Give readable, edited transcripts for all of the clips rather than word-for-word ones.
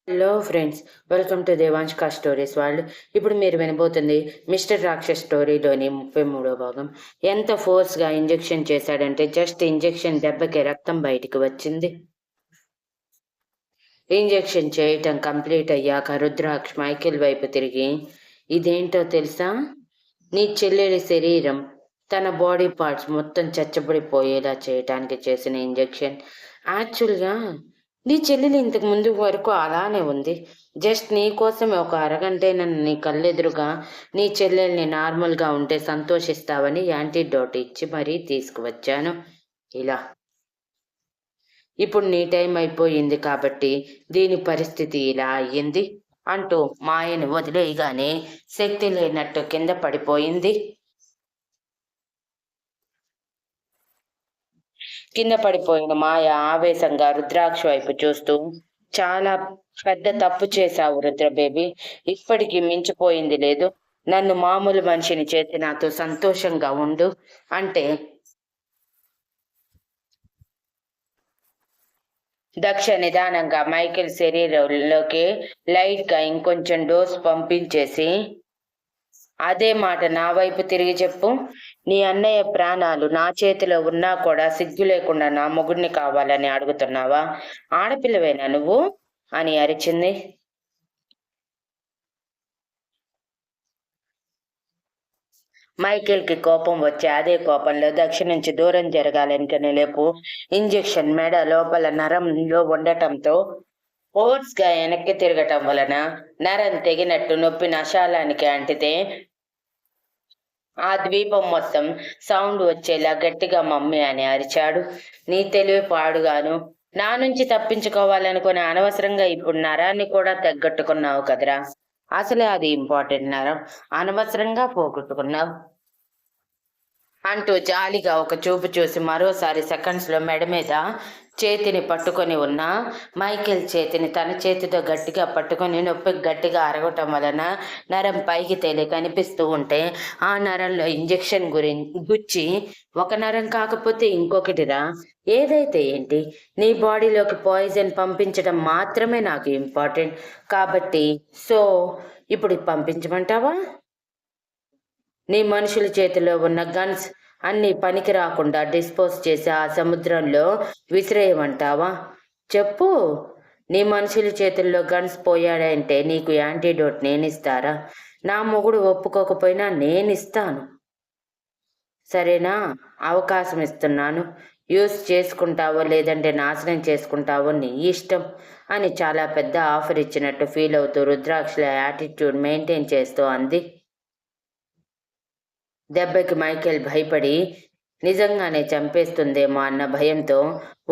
Hello friends, welcome to దేవాంష్కా stories. వాళ్ళు ఇప్పుడు మీరు వినబోతుంది మిస్టర్ రాక్షస్ స్టోరీలోని 33వ భాగం. ఎంత ఫోర్స్గా ఇంజెక్షన్ చేశాడంటే జస్ట్ ఇంజెక్షన్ దెబ్బకి రక్తం బయటికి వచ్చింది. ఇంజెక్షన్ చేయటం కంప్లీట్ అయ్యాక రుద్రాక్ష్ మైకేల్ వైపు తిరిగి, ఇదేంటో తెలుసా? నీ చెల్లెలి శరీరం తన బాడీ పార్ట్స్ మొత్తం చచ్చబడిపోయేలా చేయటానికి చేసిన ఇంజెక్షన్. యాక్చువల్గా నీ చెల్లెలు ఇంతకు ముందు వరకు అలానే ఉంది. జస్ట్ నీ కోసమే ఒక అరగంటే నన్ను నీ కళ్ళెదురుగా నీ చెల్లెల్ని నార్మల్గా ఉంటే సంతోషిస్తావని యాంటీడోట్ ఇచ్చి మరీ తీసుకువచ్చాను. ఇలా ఇప్పుడు నీ టైం అయిపోయింది కాబట్టి దీని పరిస్థితి ఇలా అయ్యింది అంటూ మాయని వదిలేయగానే శక్తి లేనట్టు కింద పడిపోయింది. కింద పడిపోయిన మాయ ఆవేశంగా రుద్రాక్ష వైపు చూస్తూ, చాలా పెద్ద తప్పు చేశావు రుద్ర బేబీ. ఇప్పటికీ మించిపోయింది లేదు. నన్ను మామూలు మనిషిని చేసి నాతో సంతోషంగా ఉండు అంటే దక్ష నిదానంగా మైకేల్ శరీరంలోకి లైట్ గా ఇంకొంచెం డోస్ పంపించేసి, అదే మాట నా వైపు తిరిగి చెప్పు. నీ అన్నయ్య ప్రాణాలు నా చేతిలో ఉన్నా కూడా సిగ్గు లేకుండా నా మొగుడిని కావాలని అడుగుతున్నావా? ఆడపిల్లవేనా నువ్వు అని అరిచింది. మైకేల్ కి కోపం వచ్చి అదే కోపంలో దక్ష నుంచి దూరం జరగాలని లేపు ఇంజెక్షన్ మెడ లోపల నరంలో ఉండటంతో ఫోర్స్ గా వెనక్కి తిరగటం వలన నరం తెగినట్టు నొప్పి నశాలానికి అంటితే ఆ ద్వీపం మొత్తం సౌండ్ వచ్చేలా గట్టిగా మమ్మీ అని అరిచాడు. నీ తెలివి పాడుగాను, నా నుంచి తప్పించుకోవాలనుకుని అనవసరంగా ఇప్పుడు నరాన్ని కూడా తగ్గట్టుకున్నావు కదరా. అసలే అది ఇంపార్టెంట్ నరం, అనవసరంగా పోగొట్టుకున్నావు అంటూ జాలిగా ఒక చూపు చూసి మరోసారి సెకండ్స్ లో మెడ మీద చేతిని పట్టుకొని ఉన్న మైకేల్ చేతిని తన చేతితో గట్టిగా పట్టుకొని నొప్పి గట్టిగా అరగటం వలన నరం పైకి తేలి కనిపిస్తూ ఉంటే ఆ నరంలో ఇంజెక్షన్ గుచ్చి ఒక నరం కాకపోతే ఇంకొకటిరా, ఏదైతే ఏంటి, నీ బాడీలోకి పాయిజన్ పంపించడం మాత్రమే నాకు ఇంపార్టెంట్ కాబట్టి సో ఇప్పుడు పంపించమంటావా? నీ మనుషుల చేతిలో ఉన్న గన్స్ అన్ని పనికి రాకుండా డిస్పోజ్ చేసి ఆ సముద్రంలో విసిరేయమంటావా? చెప్పు. నీ మనుషుల చేతుల్లో గన్స్ పోయాడంటే నీకు యాంటీడోట్ నేనిస్తారా? నా మొగుడు ఒప్పుకోకపోయినా నేనిస్తాను. సరేనా? అవకాశం ఇస్తున్నాను. యూస్ చేసుకుంటావో లేదంటే నాశనం చేసుకుంటావో నీ ఇష్టం అని చాలా పెద్ద ఆఫర్ ఇచ్చినట్టు ఫీల్ అవుతూ రుద్రాక్షల యాటిట్యూడ్ మెయింటైన్ చేస్తూ అంది. దెబ్బకి మైకేల్ భయపడి నిజంగానే చంపేస్తుందేమో అన్న భయంతో,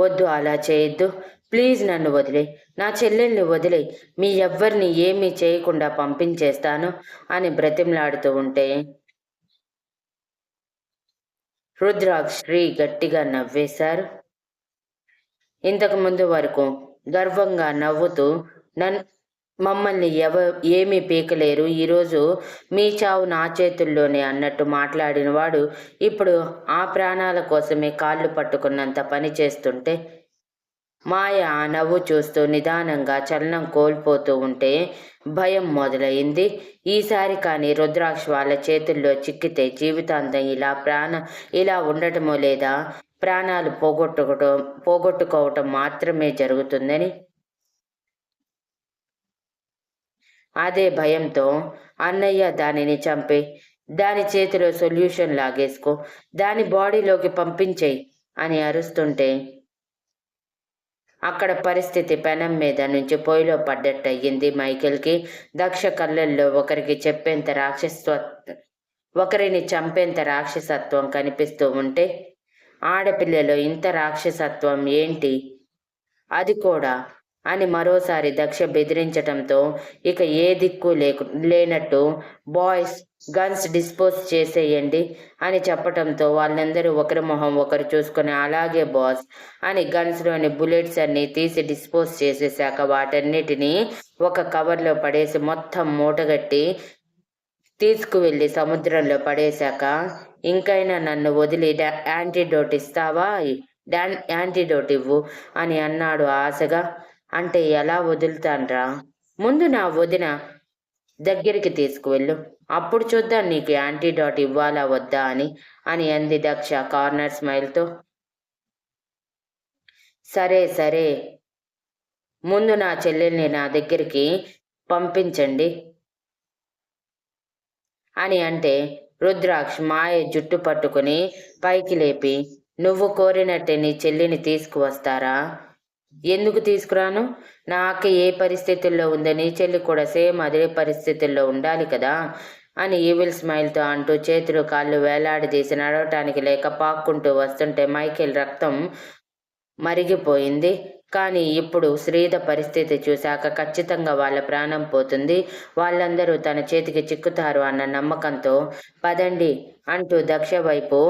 వద్దు అలా చేయొద్దు, ప్లీజ్ నన్ను వదిలే, నా చెల్లెల్ని వదిలే, మీ ఎవ్వరిని ఏమీ చేయకుండా పంపించేస్తాను అని బ్రతిమలాడుతూ ఉంటే రుద్రాక్ష్ శ్రీ గట్టిగా నవ్వేశారు. ఇంతకు ముందు వరకు గర్వంగా నవ్వుతూ మమ్మల్ని ఏమీ పీకలేరు, ఈరోజు మీ చావు నా చేతుల్లోనే అన్నట్టు మాట్లాడినవాడు ఇప్పుడు ఆ ప్రాణాల కోసమే కాళ్ళు పట్టుకున్నంత పని చేస్తుంటే మాయ ఆ నవ్వు చూస్తూ నిదానంగా చలనం కోల్పోతూ ఉంటే భయం మొదలైంది. ఈసారి కానీ రుద్రాక్ష వాళ్ళ చేతుల్లో చిక్కితే జీవితాంతం ఇలా ఉండటమో లేదా ప్రాణాలు పోగొట్టుకోవటం మాత్రమే జరుగుతుందని అదే భయంతో, అన్నయ్య దానిని చంపి దాని చేతిలో సొల్యూషన్ లాగేసుకో, దాని బాడీలోకి పంపించేయి అని అరుస్తుంటే అక్కడ పరిస్థితి పెనం మీద నుంచి పొయ్యిలో పడ్డట్టయింది మైకేల్కి. దక్ష కళ్ళల్లో ఒకరిని చంపేంత రాక్షసత్వం కనిపిస్తూ ఉంటే, ఆడపిల్లలో ఇంత రాక్షసత్వం ఏంటి, అది కూడా అని మరోసారి దక్ష బెదిరించటంతో ఇక ఏ దిక్కు లేనట్టు బాయ్స్ గన్స్ డిస్పోజ్ చేసేయండి అని చెప్పటంతో వాళ్ళందరూ ఒకరి మొహం ఒకరు చూసుకుని అలాగే బాస్ అని గన్స్లోని బుల్లెట్స్ అన్ని తీసి డిస్పోజ్ చేసేసాక వాటన్నిటినీ ఒక కవర్లో పడేసి మొత్తం మూటగట్టి తీసుకువెళ్ళి సముద్రంలో పడేశాక, ఇంకైనా నన్ను వదిలి యాంటీడోట్ ఇస్తావా? యాంటీడోట్ ఇవ్వు అని అన్నాడు ఆశగా. అంటే ఎలా వదులుతాన్రా? ముందు నా వదిన దగ్గరికి తీసుకువెళ్ళు. అప్పుడు చూద్దాం నీకు యాంటీడాట్ ఇవ్వాలా వద్దా అని అంది దక్ష కార్నర్ స్మైల్తో. సరే సరే, ముందు నా చెల్లెల్ని నా దగ్గరికి పంపించండి అని అంటే రుద్రాక్ష్ మాయ జుట్టు పట్టుకుని పైకి లేపి, నువ్వు కోరినట్టే నీ చెల్లిని తీసుకువస్తారా? ఎందుకు తీసుకురాను? నా అక్క ఏ పరిస్థితుల్లో ఉందో నీ చెల్లి కూడా సేమ్ అదే పరిస్థితుల్లో ఉండాలి కదా అని ఈవిల్ స్మైల్తో అంటూ చేతులు కాళ్ళు వేలాడదీసి నడవటానికి లేక పాక్కుంటూ వస్తుంటే మైకేల్ రక్తం మరిగిపోయింది. కానీ ఇప్పుడు శ్రీధ పరిస్థితి చూశాక ఖచ్చితంగా వాళ్ళ ప్రాణం పోతుంది, వాళ్ళందరూ తన చేతికి చిక్కుతారు అన్న నమ్మకంతో పదండి అంటూ దక్ష వైపు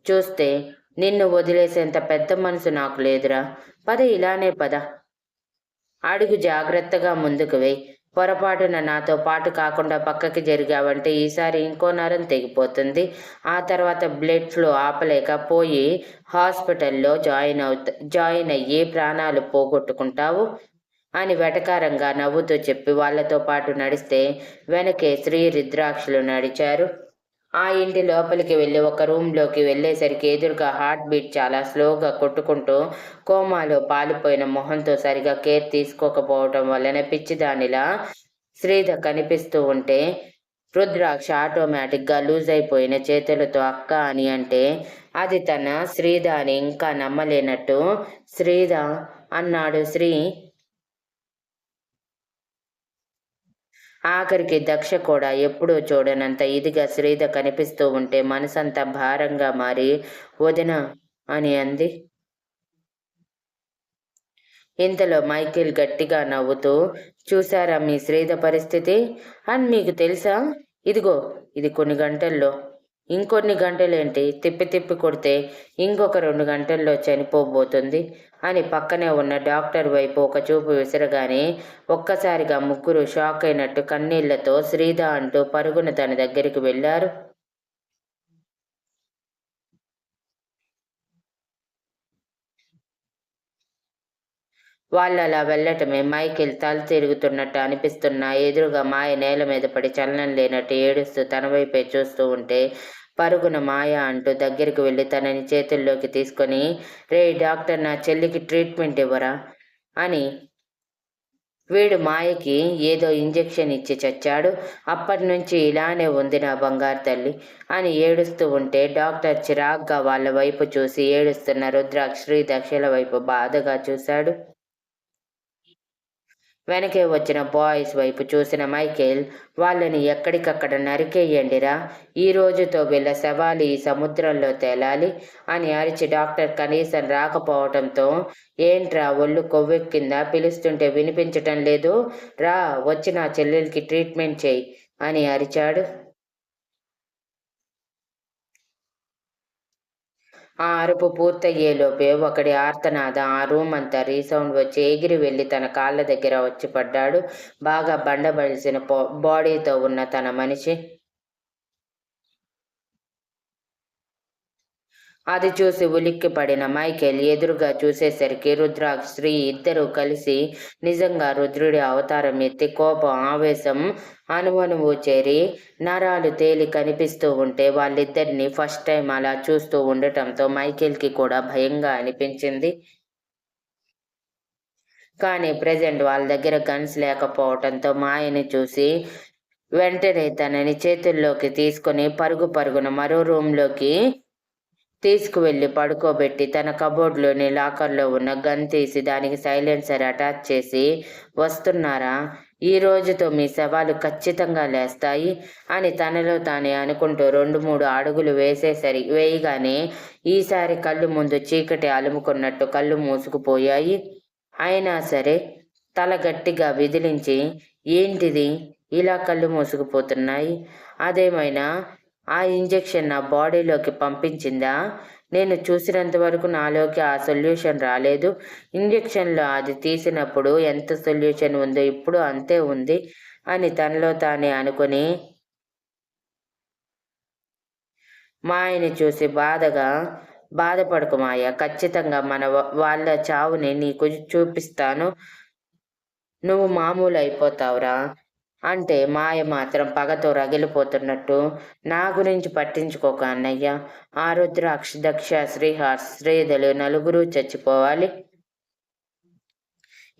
చూస్తే, నిన్ను వదిలేసేంత పెద్ద మనసు నాకు లేదురా, పద ఇలానే పద, అడుగు జాగ్రత్తగా ముందుకు వేయి, పొరపాటున నాతో పాటు కాకుండా పక్కకి జరిగావంటే ఈసారి ఇంకో నరం తెగిపోతుంది, ఆ తర్వాత బ్లడ్ ఫ్లో ఆపలేక పోయి హాస్పిటల్లో జాయిన్ అయ్యి ప్రాణాలు పోగొట్టుకుంటావు అని వెటకారంగా నవ్వుతూ చెప్పి వాళ్లతో పాటు నడిస్తే వెనకే శ్రీ రుద్రాక్షలు నడిచారు. ఆ ఇంటి లోపలికి వెళ్ళి ఒక రూమ్లోకి వెళ్ళేసరికి ఎదురుగా హార్ట్ బీట్ చాలా స్లోగా కొట్టుకుంటూ కోమాలో పాలిపోయిన మొహంతో సరిగా కేర్ తీసుకోకపోవటం వలన పిచ్చిదానిలా శ్రీధ కనిపిస్తూ ఉంటే రుద్రాక్ష ఆటోమేటిక్గా లూజ్ అయిపోయిన చేతులతో అక్క అని అంటే అది తన శ్రీధ అని ఇంకా నమ్మలేనట్టు శ్రీధ అన్నాడు శ్రీ. ఆఖరికి దక్ష కూడా ఎప్పుడూ చూడనంత ఇదిగా శ్రీధ కనిపిస్తూ ఉంటే మనసంతా భారంగా మారి వదిన అని అంది. ఇంతలో మైకేల్ గట్టిగా నవ్వుతూ, చూసారా మీ శ్రీధ పరిస్థితి అని మీకు తెలుసా? ఇదిగో ఇది కొన్ని గంటల్లో, ఇంకొన్ని గంటలేంటి, తిప్పి తిప్పి కొడితే ఇంకొక 2 గంటల్లో చనిపోబోతుంది అని పక్కనే ఉన్న డాక్టర్ వైపు ఒక చూపు విసరగానే ఒక్కసారిగా ముగ్గురు షాక్ అయినట్టు కన్నీళ్లతో శ్రీధ అంటూ పరుగున తన దగ్గరికి వెళ్లారు. వాళ్ళలా వెళ్ళటమే మైకేల్ తల తిరుగుతున్నట్టు అనిపిస్తున్నా ఎదురుగా మాయ నేల మీద పడి చలనం లేనట్టు ఏడుస్తూ తన వైపే చూస్తూ ఉంటే పరుగున మాయ అంటూ దగ్గరికి వెళ్ళి తనని చేతుల్లోకి తీసుకొని, రే డాక్టర్, నా చెల్లికి ట్రీట్మెంట్ ఇవ్వరా అని. వీడు మాయకి ఏదో ఇంజెక్షన్ ఇచ్చి చచ్చాడు, అప్పటి నుంచి ఇలానే ఉంది నా బంగారు తల్లి అని ఏడుస్తూ ఉంటే డాక్టర్ చిరాగ్గా వాళ్ళ వైపు చూసి ఏడుస్తున్న రుద్రాక్ష శ్రీ దక్షల వైపు బాధగా చూశాడు. వెనకే వచ్చిన బాయ్స్ వైపు చూసిన మైకేల్, వాళ్ళని ఎక్కడికక్కడ నరికేయండిరా, ఈ రోజుతో వీళ్ళ శవాలు ఈ సముద్రంలో తేలాలి అని అరిచి డాక్టర్ కనీసం రాకపోవటంతో, ఏంట్రా ఒళ్ళు కొవ్వెక్కిందా, పిలుస్తుంటే వినిపించటం లేదు, రా వచ్చి నా చెల్లెలకి ట్రీట్మెంట్ చేయి అని అరిచాడు. ఆ అరుపు పూర్తయ్యేలోపే ఒకడి ఆర్తనాదం ఆ రూమ్ అంతా రీసౌండ్ వచ్చి ఎగిరి వెళ్ళి తన కాళ్ళ దగ్గర వచ్చి పడ్డాడు బాగా బండబలిసిన బాడీతో ఉన్న తన మనిషి. అది చూసి ఉలిక్కి పడిన మైకేల్ ఎదురుగా చూసేసరికి రుద్రాక్ష శ్రీ ఇద్దరూ కలిసి నిజంగా రుద్రుడి అవతారం ఎత్తి కోపం ఆవేశం అణువణువు చేరి నరాలు తేలి కనిపిస్తూ ఉంటే వాళ్ళిద్దరిని ఫస్ట్ టైం అలా చూస్తూ ఉండటంతో మైకేల్కి కూడా భయంగా అనిపించింది. కానీ ప్రెజెంట్ వాళ్ళ దగ్గర గన్స్ లేకపోవటంతో మాయని చూసి వెంటనే తనని చేతుల్లోకి తీసుకుని పరుగున మరో రూమ్లోకి తీసుకువెళ్ళి పడుకోబెట్టి తన కబోర్డ్లోని లాకర్లో ఉన్న గన్ తీసి దానికి సైలెన్సర్ అటాచ్ చేసి, వస్తున్నారా, ఈ రోజుతో మీ శవాలు ఖచ్చితంగా లేస్తాయి అని తనలో తానే అనుకుంటూ 2-3 అడుగులు వేయగానే ఈసారి కళ్ళు ముందు చీకటి అలుముకున్నట్టు కళ్ళు మూసుకుపోయాయి. అయినా సరే తల గట్టిగా విదిలించి, ఏంటిది ఇలా కళ్ళు మూసుకుపోతున్నాయి, అదేమైనా ఆ ఇంజెక్షన్ నా బాడీలోకి పంపించిందా, నేను చూసినంత వరకు నాలోకి ఆ సొల్యూషన్ రాలేదు, ఇంజెక్షన్లో అది తీసినప్పుడు ఎంత సొల్యూషన్ ఉందో ఇప్పుడు అంతే ఉంది అని తనలో తానే అనుకుని మాయని చూసి బాధపడకు మాయ, ఖచ్చితంగా మన వాళ్ళ చావుని నీకు చూపిస్తాను నువ్వు మామూలు అయిపోతావురా అంటే మాయ మాత్రం పగతో రగిలిపోతున్నట్టు నా గురించి పట్టించుకోక అన్నయ్య. ఆ రుద్రాక్ష, దక్ష, శ్రీహార్, శ్రీధలు నలుగురు చచ్చిపోవాలి.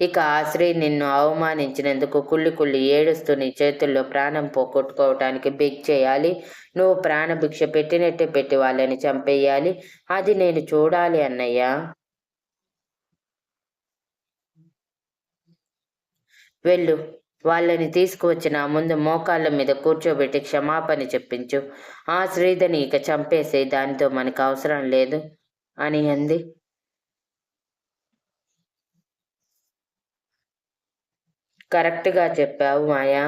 ఇక ఆ శ్రీ నిన్ను అవమానించినందుకు కుళ్ళి కుళ్ళి ఏడుస్తూ నీ చేతుల్లో ప్రాణం పోగొట్టుకోవటానికి బెగ్ చేయాలి. నువ్వు ప్రాణభిక్ష పెట్టినట్టే పెట్టి వాళ్ళని చంపేయాలి. అది నేను చూడాలి అన్నయ్య. వెళ్ళు, వాళ్ళని తీసుకువచ్చి నా ముందు మోకాళ్ళ మీద కూర్చోబెట్టి క్షమాపణ చెప్పించు. ఆ శ్రీధని ఇక చంపేసే, దానితో మనకు అవసరం లేదు అని అంది. కరెక్ట్గా చెప్పావు మాయా.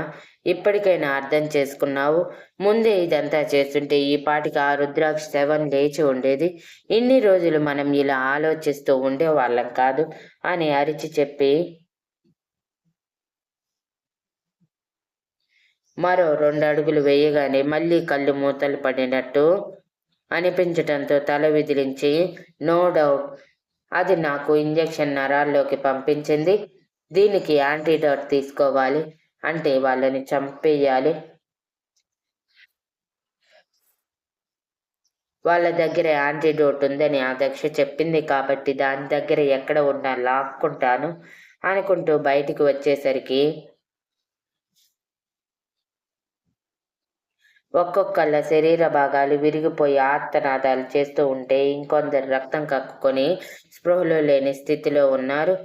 ఇప్పటికైనా అర్థం చేసుకున్నావు. ముందే ఇదంతా చేస్తుంటే ఈ పాటికి ఆ రుద్రాక్ష శవం లేచి ఉండేది. ఇన్ని రోజులు మనం ఇలా ఆలోచిస్తూ ఉండేవాళ్ళం కాదు అని అరిచి చెప్పి మరో 2 అడుగులు వేయగానే మళ్ళీ కళ్ళు మూతలు పడినట్టు అనిపించటంతో తల విదిలించి, నో డౌట్ అది నాకు ఇంజెక్షన్ నరాల్లోకి పంపించింది. దీనికి యాంటీడోట్ తీసుకోవాలి అంటే వాళ్ళని చంపేయాలి. వాళ్ళ దగ్గర యాంటీడోట్ ఉందని ఆ దక్ష చెప్పింది కాబట్టి దాని దగ్గర ఎక్కడ ఉన్నా లాక్కుంటాను అనుకుంటూ బయటికి వచ్చేసరికి ఒక్కొక్కళ్ళ శరీర భాగాలు విరిగిపోయి ఆర్తనాదాలు చేస్తూ ఉంటే ఇంకొందరు రక్తం కక్కుకొని స్పృహలో లేని స్థితిలో ఉన్నారు.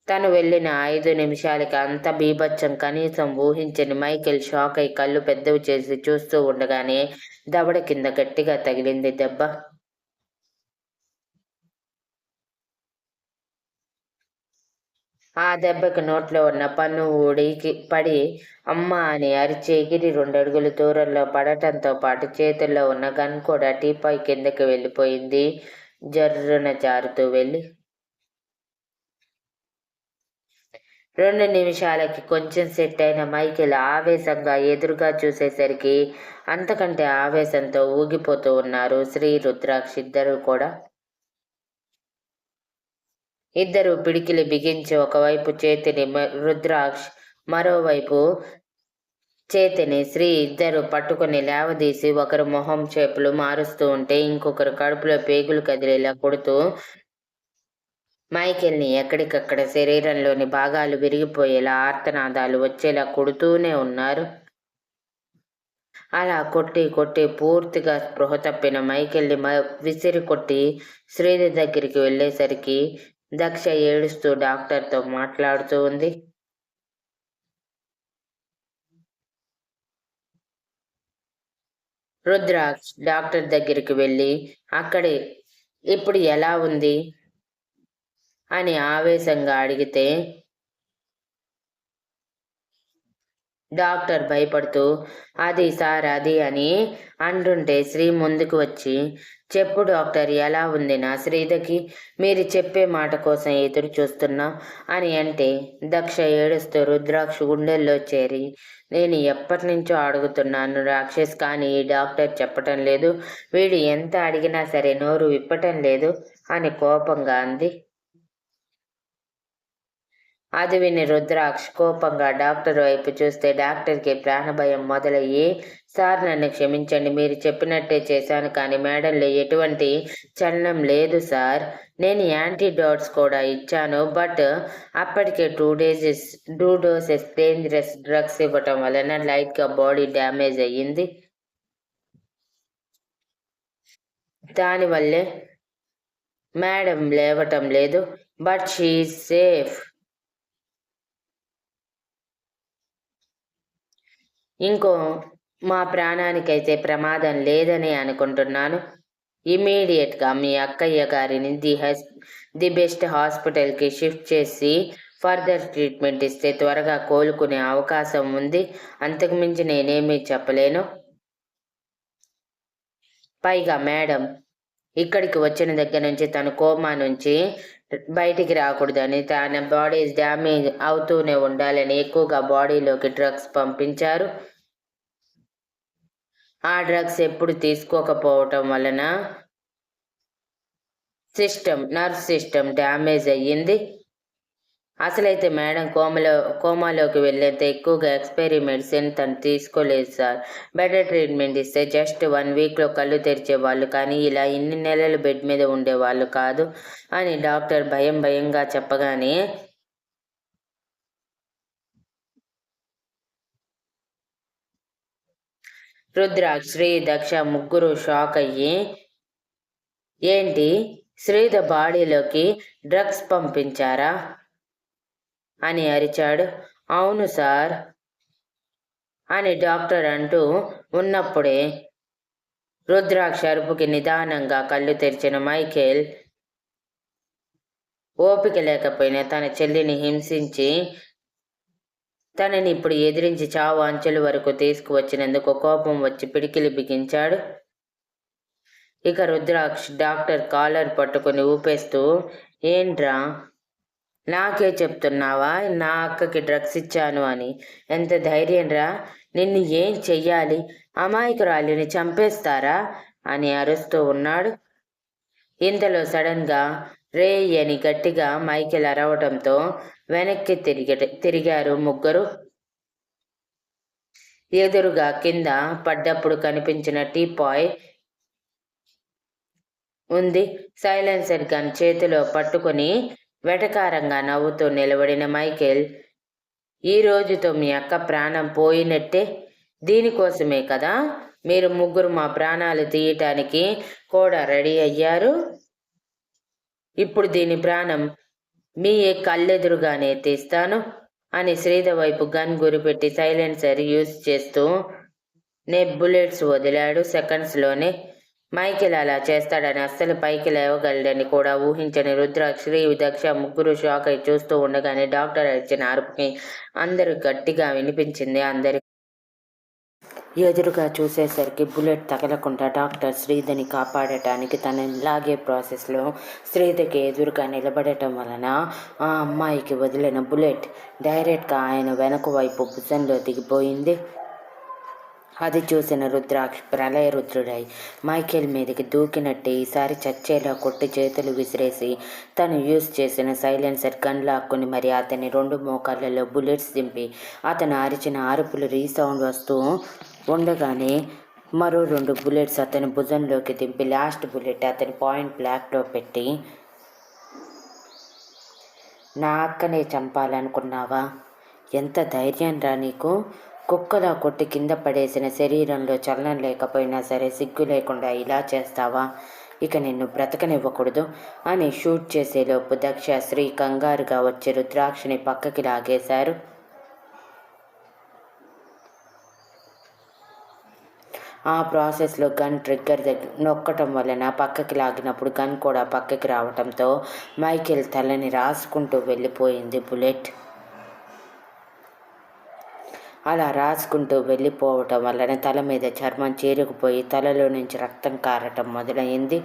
తను వెళ్ళిన 5 నిమిషాలకి అంత బీభత్సం కనీసం ఊహించని మైకేల్ షాక్ అయి కళ్ళు పెద్దవి చేసి చూస్తూ ఉండగానే దవడ కింద గట్టిగా తగిలింది దెబ్బ. ఆ దెబ్బకి నోట్లో ఉన్న పన్ను ఊడికి పడి అమ్మా అని అరిచి ఎగిరి 2 అడుగులు దూరంలో పడటంతో పాటు చేతుల్లో ఉన్న గన్ కూడా టీపాయ్ కిందకి వెళ్ళిపోయింది. జర్రున జారుతూ వెళ్ళి 2 నిమిషాలకి కొంచెం సెట్ అయిన మైకేల్ ఆవేశంగా ఎదురుగా చూసేసరికి అంతకంటే ఆవేశంతో ఊగిపోతూ ఉన్నారు శ్రీ, రుద్రాక్ష ఇద్దరూ కూడా. ఇద్దరు పిడికిలి బిగించి ఒకవైపు చేతిని రుద్రాక్ష్, మరోవైపు చేతిని శ్రీ ఇద్దరు పట్టుకుని లేవదీసి ఒకరు మొహం చేపులు మారుస్తూ ఉంటే ఇంకొకరు కడుపులో పేగులు కదిలేలా కొడుతూ మైకేల్ని ఎక్కడికక్కడ శరీరంలోని భాగాలు విరిగిపోయేలా ఆర్తనాదాలు వచ్చేలా కొడుతూనే ఉన్నారు. అలా కొట్టి కొట్టి పూర్తిగా స్పృహ తప్పిన మైకేల్ని విసిరి కొట్టి శ్రీధి దగ్గరికి వెళ్ళేసరికి దక్ష ఏడుస్తూ డాక్టర్తో మాట్లాడుతూ ఉంది. రుద్రాక్ష్ డాక్టర్ దగ్గరికి వెళ్ళి అక్కడే ఇప్పుడు ఎలా ఉంది అని ఆవేశంగా అడిగితే డాక్టర్ భయపడుతూ అది సార్ అది అని అంటుంటే శ్రీ ముందుకు వచ్చి, చెప్పు డాక్టర్ ఎలా ఉంది నా శ్రీధకి, మీరు చెప్పే మాట కోసం ఎదురు చూస్తున్నా అని అంటే దక్ష ఏడుస్తూ రుద్రాక్ష గుండెల్లో చేరి, నేను ఎప్పటి నుంచో అడుగుతున్నాను రాక్షస్, కానీ ఈ డాక్టర్ చెప్పటం లేదు, వీడు ఎంత అడిగినా సరే నోరు విప్పటం లేదు అని కోపంగా అంది. అది విని రుద్రాక్ష్ కోపంగా డాక్టర్ వైపు చూస్తే డాక్టర్కి ప్రాణభయం మొదలయ్యి, సార్ నన్ను క్షమించండి, మీరు చెప్పినట్టే చేశాను, కానీ మేడంలో ఎటువంటి చలనం లేదు సార్, నేను యాంటీడోట్స్ కూడా ఇచ్చాను, బట్ అప్పటికే 2 డోసెస్ డేంజరస్ డ్రగ్స్ ఇవ్వటం వలన లైట్గా బాడీ డ్యామేజ్ అయ్యింది. దానివల్లే మేడం లేవటం లేదు, బట్ షీ సేఫ్. ఇంకో మా ప్రాణానికైతే ప్రమాదం లేదని అనుకుంటున్నాను. ఇమీడియట్గా మీ అక్కయ్య గారిని ది బెస్ట్ హాస్పిటల్కి షిఫ్ట్ చేసి ఫర్దర్ ట్రీట్మెంట్ ఇస్తే త్వరగా కోలుకునే అవకాశం ఉంది. అంతకుమించి నేనేమీ చెప్పలేను. పైగా మేడం ఇక్కడికి వచ్చిన దగ్గర నుంచి తన కోమా నుంచి బయటికి రాకూడదని, తన బాడీ డ్యామేజ్ అవుతూనే ఉండాలని ఎక్కువగా బాడీలోకి డ్రగ్స్ పంపించారు. ఆ డ్రగ్స్ ఎప్పుడు తీసుకోకపోవటం వలన నర్వ్ సిస్టమ్ డ్యామేజ్ అయ్యింది. అసలైతే మేడం కోమాలోకి వెళ్ళేంత ఎక్కువగా ఎక్స్పైరీ మెడిసిన్ తను తీసుకోలేదు సార్. బెటర్ ట్రీట్మెంట్ ఇస్తే జస్ట్ 1 వీక్లో కళ్ళు తెరిచేవాళ్ళు, కానీ ఇలా ఇన్ని నెలలు బెడ్ మీద ఉండేవాళ్ళు కాదు అని డాక్టర్ భయంగా చెప్పగానే రుద్రాక్ష్, శ్రీ, దక్ష ముగ్గురు షాక్ అయ్యి, ఏంటి శ్రీధ బాడీలోకి డ్రగ్స్ పంపించారా అని అరిచాడు. అవును సార్ అని డాక్టర్ అంటూ ఉన్నప్పుడే రుద్రాక్ష అరుపుకి నిదానంగా కళ్ళు తెరిచిన మైకేల్ ఓపిక లేకపోయినా తన చెల్లిని హింసించి తనని ఇప్పుడు ఎదిరించి చావు అంచెల వరకు తీసుకువచ్చినందుకు కోపం వచ్చి పిడికిలి బిగించాడు. ఇక రుద్రాక్ష్ డాక్టర్ కాలర్ పట్టుకుని ఊపేస్తూ, ఏంట్రా నాకే చెప్తున్నావా నా అక్కకి డ్రగ్స్ ఇచ్చాను అని? ఎంత ధైర్యం రా, నిన్ను ఏం చెయ్యాలి? అమాయకురాలిని చంపేస్తారా అని అరుస్తూ ఉన్నాడు. ఇంతలో సడన్గా రే అని గట్టిగా మైకేల్ అరవటంతో వెనక్కి తిరిగారు ముగ్గురు. ఎదురుగా కింద పడ్డప్పుడు కనిపించిన టీపాయ్ ఉంది. సైలెన్సర్ గన్ చేతిలో పట్టుకుని వెటకారంగా నవ్వుతూ నిలబడిన మైకేల్, ఈ రోజుతో మీ అక్క ప్రాణం పోయినట్టే. దీనికోసమే కదా మీరు ముగ్గురు మా ప్రాణాలు తీయటానికి కూడా రెడీ అయ్యారు. ఇప్పుడు దీని ప్రాణం మీ కళ్ళెదురుగానే తీస్తాను అని శ్రీధ వైపు గన్ గురిపెట్టి సైలెన్సర్ యూజ్ చేస్తూ బుల్లెట్స్ వదిలాడు. సెకండ్స్లోనే. మైకేల్ అలా చేస్తాడని అస్సలు పైకి లేవగలడని కూడా ఊహించని రుద్రాక్ష్, శ్రీ, దక్ష ముగ్గురు షాక్ అయి చూస్తూ ఉండగానే డాక్టర్ ఇచ్చిన అరుపుకి అందరూ గట్టిగా వినిపించింది. అందరి ఎదురుగా చూసేసరికి బుల్లెట్ తగలకుండా డాక్టర్ శ్రీధని కాపాడటానికి తనని లాగే ప్రాసెస్లో శ్రీధకి ఎదురుగా నిలబడటం వలన ఆ అమ్మాయికి వదిలిన బుల్లెట్ డైరెక్ట్గా ఆయన వెనక వైపు భుజంలో దిగిపోయింది. అది చూసిన రుద్రాక్ష్ ప్రళయ రుద్రుడై మైకేల్ మీదకి దూకినట్టే ఈసారి చచ్చేలా కొట్టి చేతులు విసిరేసి తను యూజ్ చేసిన సైలెన్సర్ గన్ లాక్కుని మరి అతని 2 మోకాళ్ళలో బుల్లెట్స్ దింపి అతను అరిచిన అరుపులు రీసౌండ్ వస్తూ ఉండగానే మరో 2 బుల్లెట్స్ అతని భుజంలోకి దింపి లాస్ట్ బుల్లెట్ అతని పాయింట్ బ్లాక్లో పెట్టి, నా అక్కనే చంపాలనుకున్నావా? ఎంత ధైర్యం రా నీకు? కుక్కలా కొట్టి కింద పడేసిన శరీరంలో చలనం లేకపోయినా సరే సిగ్గు లేకుండా ఇలా చేస్తావా? ఇక నిన్ను బ్రతకనివ్వకూడదు అని షూట్ చేసేలోపు దక్ష, శ్రీ కంగారుగా వచ్చి రుద్రాక్షని పక్కకి లాగేశారు. ఆ ప్రాసెస్లో గన్ ట్రిగ్గర్ నొక్కటం వలన పక్కకి లాగినప్పుడు గన్ కూడా పక్కకి రావటంతో మైకేల్ తలని రాసుకుంటూ వెళ్ళిపోయింది బుల్లెట్. అలా రాసుకుంటూ వెళ్ళిపోవటం వలన తల మీద చర్మం చీరుకుపోయి తలలో నుంచి రక్తం కారటం మొదలైంది.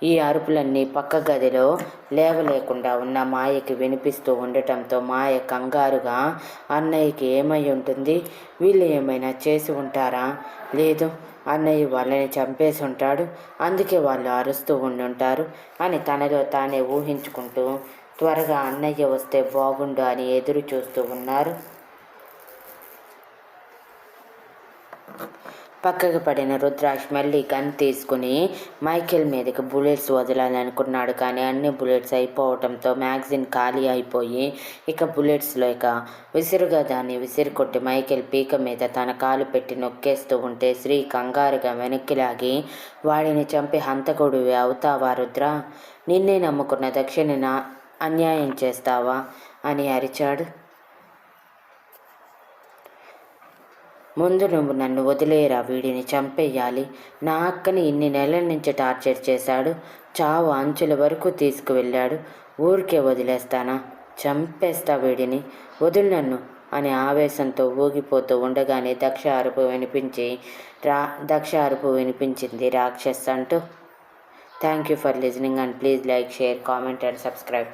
ఈ అరుపులన్నీ పక్క గదిలో లేవలేకుండా ఉన్న మాయకి వినిపిస్తూ ఉండటంతో మాయ కంగారుగా, అన్నయ్యకి ఏమై ఉంటుంది? వీళ్ళు ఏమైనా చేసి ఉంటారా? లేదు, అన్నయ్య వాళ్ళని చంపేసి ఉంటాడు, అందుకే వాళ్ళు అరుస్తూ ఉండుంటారు అని తనలో తానే ఊహించుకుంటూ త్వరగా అన్నయ్య వస్తే బాగుండు అని ఎదురు చూస్తూ ఉన్నారు. పక్కకు పడిన రుద్రాక్ష్ మళ్ళీ గన్ తీసుకుని మైకేల్ మీదకి బుల్లెట్స్ వదలాలనుకున్నాడు. కానీ అన్ని బుల్లెట్స్ అయిపోవటంతో మ్యాగజిన్ ఖాళీ అయిపోయి ఇక బుల్లెట్స్లో విసురుగా దాన్ని విసిరికొట్టి మైకేల్ పీక మీద తన కాలు పెట్టి నొక్కేస్తూ ఉంటే శ్రీ కంగారుగా వెనక్కి లాగి, వాడిని చంపి హంతకుడివి అవుతావా రుద్ర? నిన్నే నమ్ముకున్న దక్షిణ అన్యాయం చేస్తావా అని అరిచాడు. ముందు నువ్వు నన్ను వదిలేరా, వీడిని చంపేయాలి. నా అక్కని ఇన్ని నెలల నుంచి టార్చర్ చేశాడు, చావు అంచుల వరకు తీసుకువెళ్ళాడు. ఊరికే వదిలేస్తానా? చంపేస్తా వీడిని, వదులు నన్ను అని ఆవేశంతో ఊగిపోతూ ఉండగానే దక్ష అరుపు వినిపించింది రాక్షస్ అంటూ. Thank you for listening and please like, share, comment and subscribe.